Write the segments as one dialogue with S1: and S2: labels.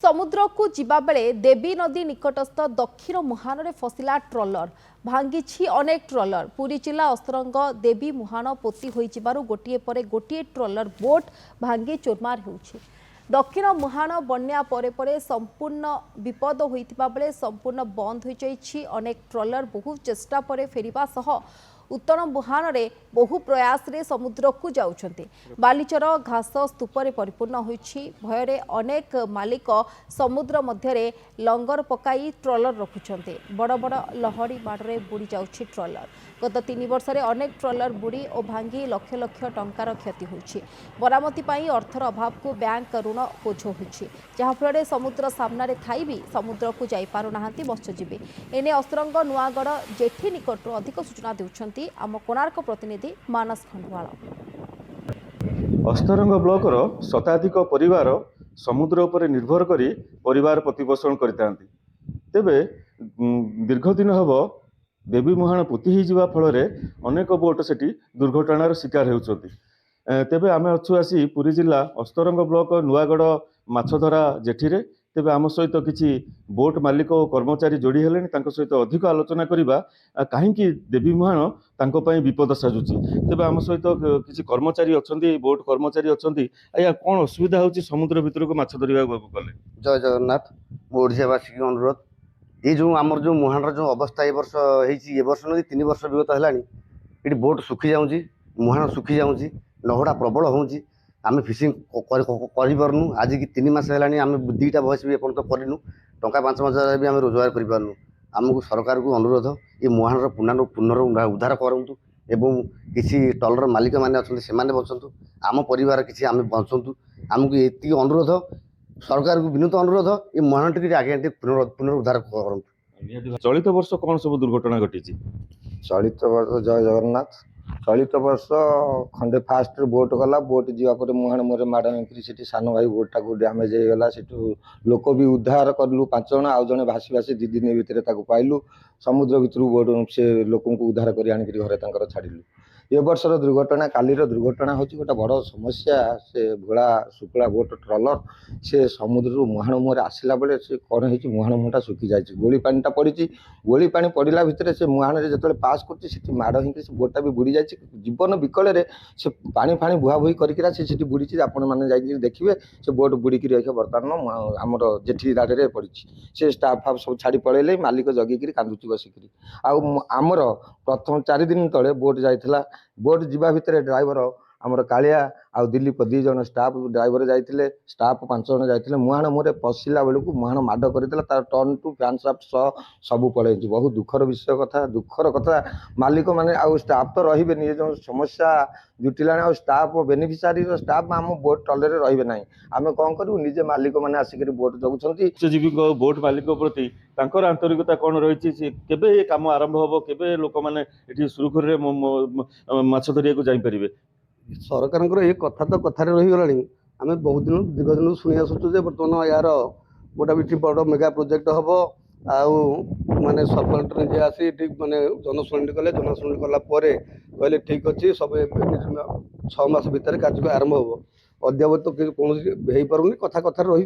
S1: समुद्र को जिबा बेले देवी नदी निकटस्थ दक्षिण मुहान फसिला ट्रलर भांगी अनेक ट्रलर पुरी जिला अस्तरंग देवी मुहान पोती होइजिबारु गोटिए परे गोटिए ट्रलर बोट भांगी चोरमार होउछि। दक्षिण मुहान बन्या परे परे संपूर्ण विपद होइतिबा बेले संपूर्ण बंद हो जाइछि। अनेक ट्रलर बहु चेष्टा परे फेरिबा सह उत्तर मुहान रे बहु प्रयास रे समुद्र को जाउछन्ते। बालीचर घास स्तूप रे परिपूर्ण होइछि। भयरे अनेक मालिक समुद्र मध्य रे लंगर पकाई ट्रलर रखुछन्ते। बड़ बड़ लहड़ी माडरे बुड़ी जाउछि ट्रलर। गत 3 वर्ष रे अनेक ट्रलर बुड़ी और भांगी लक्ष लक्ष टंकार क्षति होइछि। बरामती पाई अर्थर अभाव को बैंक ऋण बोझ होइछि, जहा फल समुद्र सामने थाई भी समुद्र को जाई पारु नाहांती मत्स्यजीवी। एने अस्त्रंग नुआगढ़ जेठी निकटरू अधिक सूचना देउछन्ती आम कोणार्क प्रतिनिधि मानस खंडवाल।
S2: अस्तरंग ब्लॉकर शताधिक परिवार समुद्र उपर निर्भर करी परिवार प्रतिपोषण करतांती। तेबे दीर्घ दिन हब देवी मुहान पोती होइजिबा फल अनेक बोट सेठी दुर्घटनार शिकार होउछन्ती। तेबे आमे अच्छु आसी पुरी जिला अस्तरंग ब्लॉक नुआगढ़ माछधरा जेठी रे। तेबे आम सहित किछि बोट मालिक और कर्मचारी जोड़ी हेलेनी। तांको सहित अधिक आलोचना करिबा काहेकि देवी मुहान तांको पई विपद साजुची। तेबे आम सहित किछि कर्मचारी अछंती, बोट कर्मचारी अछंती। आया कोन असुविधा होची समुद्र भितर को माछ धरिबा गले?
S3: जय जगन्नाथ। मो ओडिशावासी की अनुरोध, ये जो आमर जो मुहान जो अवस्था ए वर्ष होती, ए वर्ष नहीं 3 वर्ष विगत है, ये बोट सुखी जाऊँगी, मुहान सुखी जाऊँगी, लहड़ा प्रबल होची। आम फिशिंग करपारनु। आज की 3 मास है आम 2टा बयस भी एपर्त करनु। टंका 5 हजार भी आम रोजगार करूँ। आमको सरकार को अनुरोध, ये मुहान पुनरुद्धार करूँ एवं किसी टलर मालिक मैंने अच्छा से बचतु, आम परिवार किसी आम बचतु। आमको ये अनुरोध, सरकार को विनूत अनुरोध, ये मुहान टी आगे पुनरुद्धार करूँ।
S2: चलित वर्ष कौन सब दुर्घटना घटी?
S4: चलित वर्ष जय जगन्नाथ। चलित वर्ष खंडे फास्ट बोट गला, बोट जावापर मुहान मोरे माड़ होकर सान भाई बोटा को डैमेज होगा। से लोक भी उद्धार कलु 5 जन, आउ जड़े भासी भासी 2 दिन भितर पाइलु। समुद्र भितर बोट से लोक उद्धार कर घरे छाड़ू। ए वर्षर दुर्घटना, कालीर दुर्घटना हूँ गोटे बड़ समस्या। से भोला शुक्ला बोट ट्रलर से समुद्र मुहान मुहर आसला बेले से कौन हो मुहान मुहटा सुखी जाए। गोली पानीटा पड़ी, गोली पानी पड़ा भितर से मुहान जो पास कर माड़ हो बोटा भी बुड़ी जाए। जीवन विकल से पानी फाणी बुहा बुही कर बुड़ी। आपण मैंने जाइए देखिए से बोट बुड़िक बर्तमान आमर जेठी दाड़े पड़ी। से स्टाफ फाफ सब छाड़ी पड़े, मालिक जगिकी कांदुची बसिकी। आमर प्रथम 4 दिन तले बोट जाइला। बोट जीवा भितर ड्राइवर आमर कालिया आ दिलीप 2 जन स्टाफ ड्राइवर जाइए, स्टाफ 5 जन जाइए। मुहान मुहरे पशिला बेलू मुहान माड कर तार टर्न टू फैन साफ्ट सह सब पड़े। बहुत दुखर विषय कथा, दुखर कथा। मालिक मैंने आ स्टाफ तो रे नहीं, जो समस्या जुटिला आ स्टाफ बेनिफिशियरी स्टाफ आम बोट टलर रे ना। आम कौन करूँ, निजे मालिक मैंने आसिक बोट जगुंट।
S2: मत्स्यजीवी बोट मालिक प्रति तांकर आंतरिकता कौन रही? केबे ये काम आरंभ हम, केबे लोक मैंने ये सुरुखुरी माछ धरिया जाई परिबे?
S3: सरकार ये कथा तो कथार रहीगला। आम बहुत दिन दीर्घ दिन शुणी आसुचु जे बर्तमान यार गोटा भी बड़ मेगा प्रोजेक्ट हम। आउ माने सब कलेक्टर निजे आसी ठीक माने जनशुणी कले, जनशुणी कलापर कहले ठीक अच्छे सब 6 मास भितर कार्य आरंभ हम। अद्यावत तो कौन हो पारे, कथा कथार रही।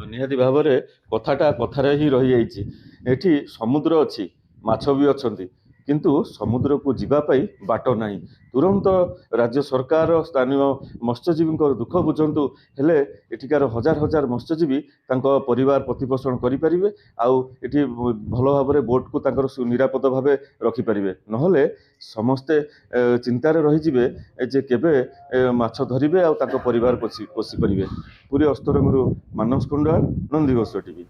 S2: निहाती भाव में कथाटा कथार ही रही जाइए। एठी समुद्र अच्छी, माछ भी अच्छी, किंतु समुद्र को जीवाई बाट ना। तुरंत राज्य सरकार स्थानीय मत्स्यजीवी दुख बुझंतु, हेले एठिकार हजार हजार मत्स्यजीवी तांको परिवार प्रतिपोषण करें। आउ एठी भल भाव में बोट को तांकर निरापद भाव रखिपारे। नहले समस्ते चिंतार रहीजे जे केबे माछ धरिबे आ तांको परिवार पोषि पारिबे। पुरी अस्तरंगरू मानस खंडवाल, नंदीघोष टीवी।